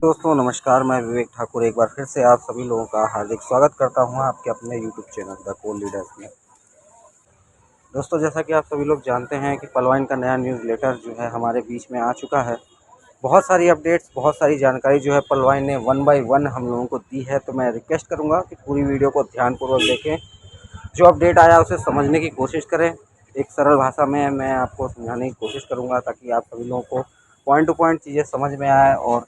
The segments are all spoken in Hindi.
दोस्तों नमस्कार, मैं विवेक ठाकुर एक बार फिर से आप सभी लोगों का हार्दिक स्वागत करता हूं आपके अपने YouTube channel the coal leaders में। दोस्तों जैसा कि आप सभी लोग जानते हैं कि पलवाइन का नया न्यूज़लेटर जो है हमारे बीच में आ चुका है। बहुत सारी अपडेट्स, बहुत सारी जानकारी जो है पलवाइन ने वन बाय वन हम लोगों को दी है, तो मैं रिक्वेस्ट करूँगा कि पूरी वीडियो को ध्यानपूर्वक देखें। जो अपडेट आया उसे समझने की कोशिश करें। एक सरल भाषा में मैं आपको समझाने की कोशिश करूँगा ताकि आप सभी लोगों को पॉइंट टू पॉइंट चीज़ें समझ में आए, और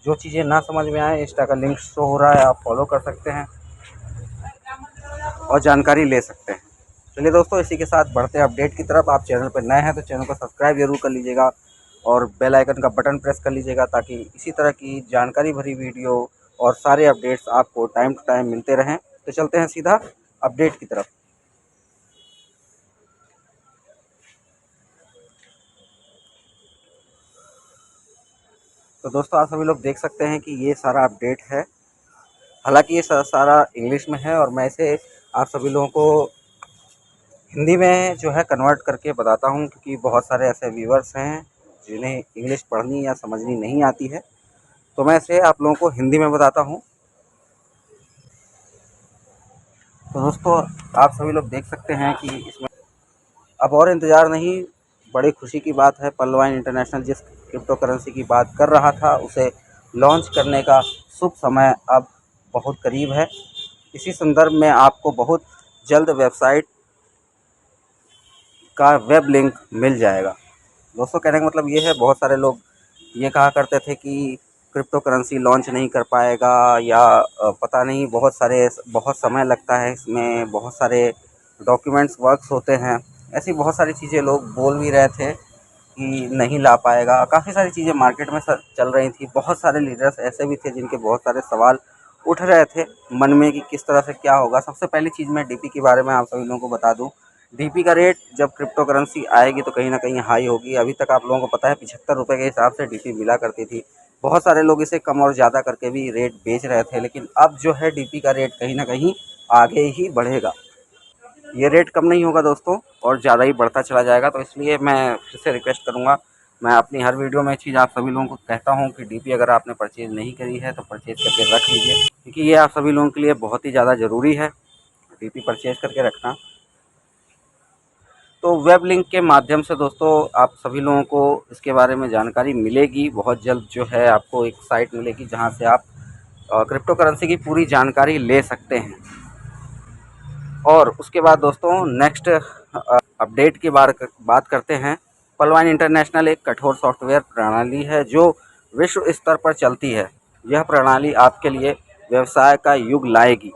जो चीज़ें ना समझ में आए, इंस्टा का लिंक शो हो रहा है, आप फॉलो कर सकते हैं और जानकारी ले सकते हैं। चलिए दोस्तों, इसी के साथ बढ़ते हैं अपडेट की तरफ। आप चैनल पर नए हैं तो चैनल को सब्सक्राइब जरूर कर लीजिएगा और बेल आइकन का बटन प्रेस कर लीजिएगा ताकि इसी तरह की जानकारी भरी वीडियो और सारे अपडेट्स आपको टाइम टू टाइम मिलते रहें। तो चलते हैं सीधा अपडेट की तरफ। तो दोस्तों आप सभी लोग देख सकते हैं कि ये सारा अपडेट है। हालांकि ये सारा इंग्लिश में है और मैं इसे आप सभी लोगों को हिंदी में जो है कन्वर्ट करके बताता हूँ, क्योंकि बहुत सारे ऐसे व्यूवर्स हैं जिन्हें इंग्लिश पढ़नी या समझनी नहीं आती है, तो मैं इसे आप लोगों को हिंदी में बताता हूँ। तो दोस्तों आप सभी लोग देख सकते हैं कि इसमें अब और इंतज़ार नहीं, बड़ी खुशी की बात है। पलवाइन इंटरनेशनल जिस क्रिप्टो करेंसी की बात कर रहा था उसे लॉन्च करने का शुभ समय अब बहुत करीब है। इसी संदर्भ में आपको बहुत जल्द वेबसाइट का वेब लिंक मिल जाएगा। दोस्तों कहने का मतलब ये है, बहुत सारे लोग ये कहा करते थे कि क्रिप्टो करेंसी लॉन्च नहीं कर पाएगा या पता नहीं, बहुत समय लगता है, इसमें बहुत सारे डॉक्यूमेंट्स वर्क्स होते हैं, ऐसी बहुत सारी चीज़ें लोग बोल भी रहे थे कि नहीं ला पाएगा। काफ़ी सारी चीज़ें मार्केट में चल रही थी। बहुत सारे लीडर्स ऐसे भी थे जिनके बहुत सारे सवाल उठ रहे थे मन में कि किस तरह से क्या होगा। सबसे पहली चीज़ मैं डीपी के बारे में आप सभी लोगों को बता दूं। डीपी का रेट जब क्रिप्टो करेंसी आएगी तो कहीं ना कहीं हाई होगी। अभी तक आप लोगों को पता है 75 रुपये के हिसाब से डीपी मिला करती थी। बहुत सारे लोग इसे कम और ज़्यादा करके भी रेट बेच रहे थे, लेकिन अब जो है डीपी का रेट कहीं ना कहीं आगे ही बढ़ेगा। ये रेट कम नहीं होगा दोस्तों, और ज़्यादा ही बढ़ता चला जाएगा। तो इसलिए मैं फिर से रिक्वेस्ट करूँगा, मैं अपनी हर वीडियो में चीज़ आप सभी लोगों को कहता हूँ कि डीपी अगर आपने परचेज़ नहीं करी है तो परचेज़ करके रख लीजिए, क्योंकि ये आप सभी लोगों के लिए बहुत ही ज़्यादा ज़रूरी है डीपी परचेज़ करके रखना। तो वेब लिंक के माध्यम से दोस्तों आप सभी लोगों को इसके बारे में जानकारी मिलेगी। बहुत जल्द जो है आपको एक साइट मिलेगी जहाँ से आप क्रिप्टो करेंसी की पूरी जानकारी ले सकते हैं। और उसके बाद दोस्तों नेक्स्ट अपडेट की बात करते हैं। पलवाइन इंटरनेशनल एक कठोर सॉफ्टवेयर प्रणाली है जो विश्व स्तर पर चलती है। यह प्रणाली आपके लिए व्यवसाय का युग लाएगी।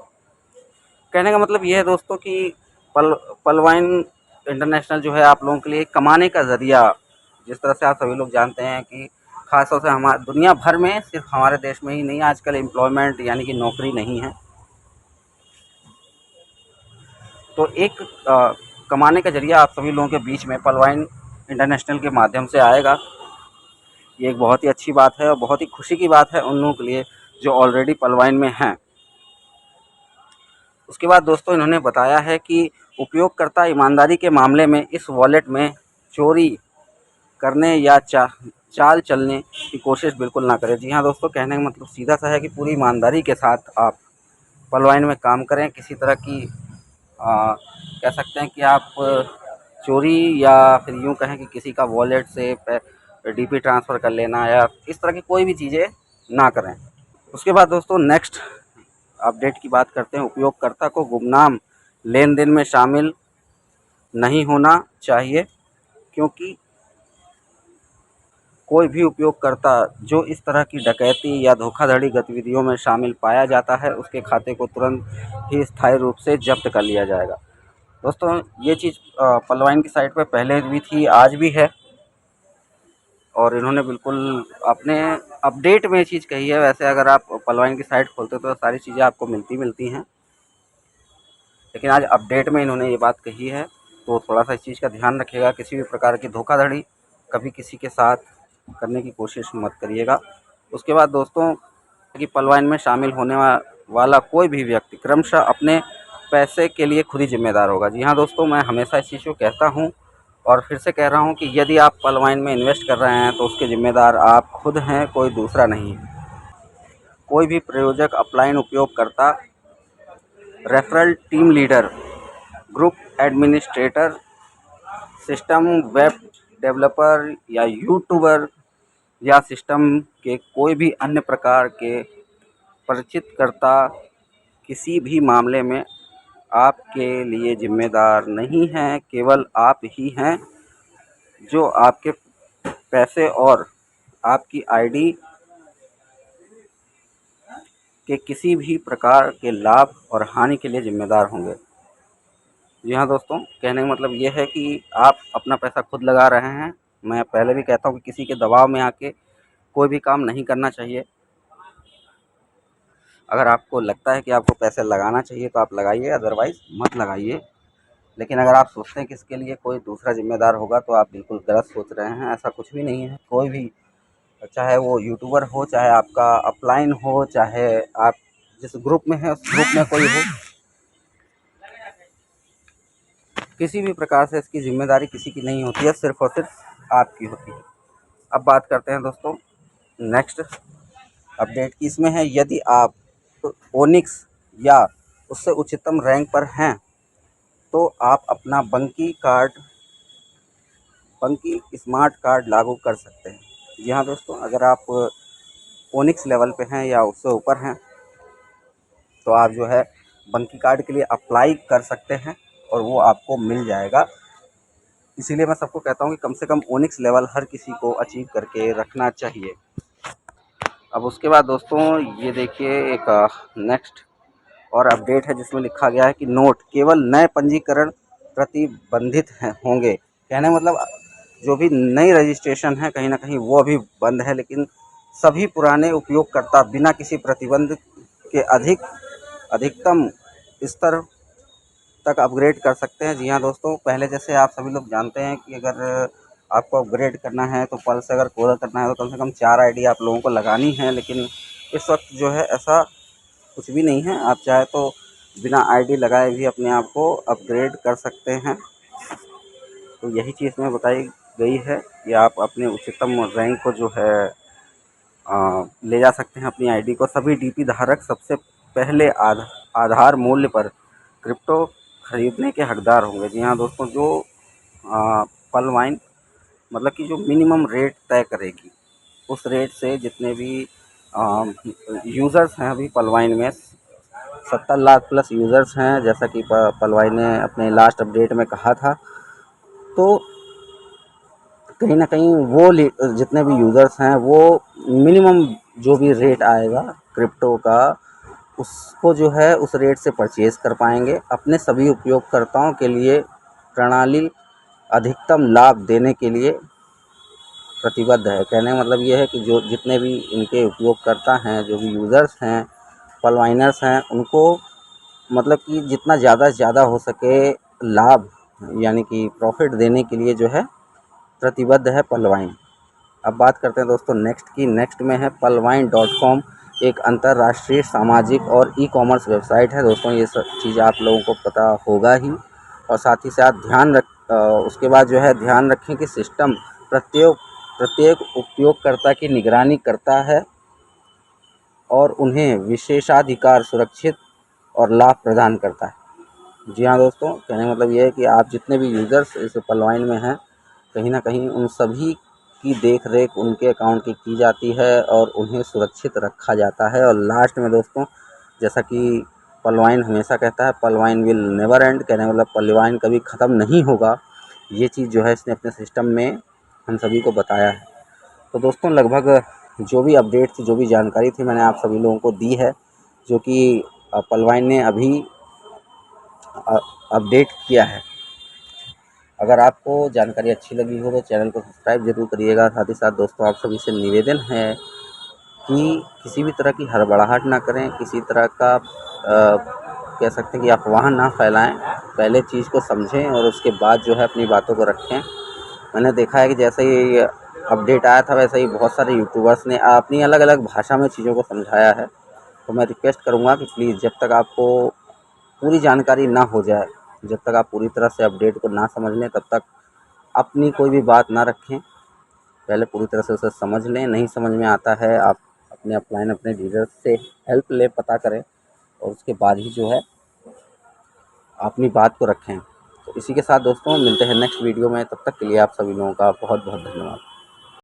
कहने का मतलब ये है दोस्तों कि पलवाइन इंटरनेशनल जो है आप लोगों के लिए कमाने का ज़रिया, जिस तरह से आप सभी लोग जानते हैं कि खासतौर से हमारे दुनिया भर में, सिर्फ हमारे देश में ही नहीं, आजकल एम्प्लॉयमेंट यानी कि नौकरी नहीं है, तो एक कमाने का ज़रिया आप सभी लोगों के बीच में पलवाइन इंटरनेशनल के माध्यम से आएगा। ये एक बहुत ही अच्छी बात है और बहुत ही खुशी की बात है उन लोगों के लिए जो ऑलरेडी पलवाइन में हैं। उसके बाद दोस्तों इन्होंने बताया है कि उपयोगकर्ता ईमानदारी के मामले में इस वॉलेट में चोरी करने या चाल चलने की कोशिश बिल्कुल ना करें। जी हाँ दोस्तों, कहने का मतलब सीधा सा है कि पूरी ईमानदारी के साथ आप पलवाइन में काम करें। किसी तरह की कह सकते हैं कि आप चोरी या फिर यूँ कहें कि किसी का वॉलेट से डीपी ट्रांसफ़र कर लेना या इस तरह की कोई भी चीज़ें ना करें। उसके बाद दोस्तों नेक्स्ट अपडेट की बात करते हैं। उपयोगकर्ता को गुमनाम लेन देन में शामिल नहीं होना चाहिए, क्योंकि कोई भी उपयोगकर्ता जो इस तरह की डकैती या धोखाधड़ी गतिविधियों में शामिल पाया जाता है उसके खाते को तुरंत ही स्थायी रूप से जब्त कर लिया जाएगा। दोस्तों ये चीज़ पलवाइन की साइट पर पहले भी थी, आज भी है, और इन्होंने बिल्कुल अपने अपडेट में ये चीज़ कही है। वैसे अगर आप पलवाइन की साइट खोलते हो तो सारी चीज़ें आपको मिलती हैं, लेकिन आज अपडेट में इन्होंने ये बात कही है, तो थोड़ा सा इस चीज़ का ध्यान रखिएगा। किसी भी प्रकार की धोखाधड़ी कभी किसी के साथ करने की कोशिश मत करिएगा। उसके बाद दोस्तों कि पलवाइन में शामिल होने वाला कोई भी व्यक्ति क्रमशः अपने पैसे के लिए खुद ही जिम्मेदार होगा। जी हाँ दोस्तों, मैं हमेशा इस चीज़ को कहता हूँ और फिर से कह रहा हूँ कि यदि आप पलवाइन में इन्वेस्ट कर रहे हैं तो उसके ज़िम्मेदार आप खुद हैं, कोई दूसरा नहीं है। कोई भी प्रयोजक, अपलाइन उपयोगकर्ता, referral team leader, group administrator, system web developer या यूट्यूबर या सिस्टम के कोई भी अन्य प्रकार के परिचितकर्ता किसी भी मामले में आपके लिए जिम्मेदार नहीं हैं। केवल आप ही हैं जो आपके पैसे और आपकी आईडी के किसी भी प्रकार के लाभ और हानि के लिए जिम्मेदार होंगे। जी हाँ दोस्तों, कहने का मतलब ये है कि आप अपना पैसा खुद लगा रहे हैं। मैं पहले भी कहता हूँ कि किसी के दबाव में आके कोई भी काम नहीं करना चाहिए। अगर आपको लगता है कि आपको पैसे लगाना चाहिए तो आप लगाइए, अदरवाइज़ मत लगाइए। लेकिन अगर आप सोचते हैं कि इसके लिए कोई दूसरा ज़िम्मेदार होगा तो आप बिल्कुल गलत सोच रहे हैं। ऐसा कुछ भी नहीं है। कोई भी, चाहे वो यूट्यूबर हो, चाहे आपका अपलाइन हो, चाहे आप जिस ग्रुप में हैं उस ग्रुप में कोई हो, किसी भी प्रकार से इसकी ज़िम्मेदारी किसी की नहीं होती है, सिर्फ़ और सिर्फ आपकी होती है। अब बात करते हैं दोस्तों नेक्स्ट अपडेट की। इसमें है, यदि आप ओनिक्स या उससे उच्चतम रैंक पर हैं तो आप अपना बंकी स्मार्ट कार्ड लागू कर सकते हैं। जी हाँ दोस्तों, अगर आप ओनिक्स लेवल पे हैं या उससे ऊपर हैं तो आप जो है बंकी कार्ड के लिए अप्लाई कर सकते हैं और वो आपको मिल जाएगा। इसीलिए मैं सबको कहता हूँ कि कम से कम ओनिक्स लेवल हर किसी को अचीव करके रखना चाहिए। अब उसके बाद दोस्तों ये देखिए, एक नेक्स्ट और अपडेट है जिसमें लिखा गया है कि नोट केवल नए पंजीकरण प्रतिबंधित होंगे। कहने का मतलब जो भी नई रजिस्ट्रेशन है कहीं ना कहीं वो अभी बंद है, लेकिन सभी पुराने उपयोगकर्ता बिना किसी प्रतिबंध के अधिकतम स्तर तक अपग्रेड कर सकते हैं। जी हाँ दोस्तों, पहले जैसे आप सभी लोग जानते हैं कि अगर आपको अपग्रेड करना है तो पल से अगर पूरा करना है तो कम से कम 4 आईडी आप लोगों को लगानी है। लेकिन इस वक्त जो है ऐसा कुछ भी नहीं है। आप चाहे तो बिना आईडी लगाए भी अपने आप को अपग्रेड कर सकते हैं। तो यही चीज़ में बताई गई है कि आप अपने उच्चतम रैंक को जो है ले जा सकते हैं अपनी आईडी को। सभी डीपी धारक सबसे पहले आधार मूल्य पर क्रिप्टो खरीदने के हकदार होंगे। जी हाँ दोस्तों, जो पलवाइन मतलब कि जो मिनिमम रेट तय करेगी उस रेट से जितने भी यूज़र्स हैं, अभी पलवाइन में 70 लाख प्लस यूज़र्स हैं, जैसा कि पलवाइन ने अपने लास्ट अपडेट में कहा था। तो कहीं ना कहीं वो जितने भी यूज़र्स हैं वो मिनिमम जो भी रेट आएगा क्रिप्टो का उसको जो है उस रेट से परचेज़ कर पाएंगे। अपने सभी उपयोगकर्ताओं के लिए प्रणाली अधिकतम लाभ देने के लिए प्रतिबद्ध है। कहने का मतलब ये है कि जो जितने भी इनके उपयोगकर्ता हैं, जो भी यूज़र्स हैं, पलवाइनर्स हैं, उनको मतलब कि जितना ज़्यादा से ज़्यादा हो सके लाभ यानी कि प्रॉफिट देने के लिए जो है प्रतिबद्ध है पलवाइन। अब बात करते हैं दोस्तों नेक्स्ट की। नेक्स्ट में है पलवाइन.com, एक अंतर्राष्ट्रीय सामाजिक और ई कॉमर्स वेबसाइट है। दोस्तों ये सब चीज़ आप लोगों को पता होगा ही। और साथ ही साथ उसके बाद जो है ध्यान रखें कि सिस्टम प्रत्येक उपयोगकर्ता की निगरानी करता है और उन्हें विशेषाधिकार सुरक्षित और लाभ प्रदान करता है। जी हाँ दोस्तों, कहने का मतलब ये है कि आप जितने भी यूज़र्स इस पलवाइन में हैं कहीं ना कहीं उन सभी की देख रेख उनके अकाउंट की जाती है और उन्हें सुरक्षित रखा जाता है। और लास्ट में दोस्तों, जैसा कि पलवाइन हमेशा कहता है, पलवाइन विल नेवर एंड, कहने का मतलब पलवाइन कभी ख़त्म नहीं होगा। ये चीज़ जो है इसने अपने सिस्टम में हम सभी को बताया है। तो दोस्तों लगभग जो भी अपडेट थी, जो भी जानकारी थी, मैंने आप सभी लोगों को दी है, जो कि पलवाइन ने अभी अपडेट किया है। अगर आपको जानकारी अच्छी लगी हो तो चैनल को सब्सक्राइब ज़रूर करिएगा। साथ ही साथ दोस्तों आप सभी से निवेदन है कि किसी भी तरह की हड़बड़ाहट ना करें, किसी तरह का कह सकते हैं कि अफवाह ना फैलाएं। पहले चीज़ को समझें और उसके बाद जो है अपनी बातों को रखें। मैंने देखा है कि जैसे ही अपडेट आया था वैसे ही बहुत सारे यूट्यूबर्स ने अपनी अलग अलग भाषा में चीज़ों को समझाया है। तो मैं रिक्वेस्ट करूँगा कि प्लीज़ जब तक आपको पूरी जानकारी ना हो जाए, जब तक आप पूरी तरह से अपडेट को ना समझ लें, तब तक अपनी कोई भी बात ना रखें। पहले पूरी तरह से उसे समझ लें। नहीं समझ में आता है आप अपने अपलाइन अपने डीलर से हेल्प ले, पता करें और उसके बाद ही जो है अपनी बात को रखें। तो इसी के साथ दोस्तों मिलते हैं नेक्स्ट वीडियो में, तब तक के लिए आप सभी लोगों का बहुत बहुत धन्यवाद।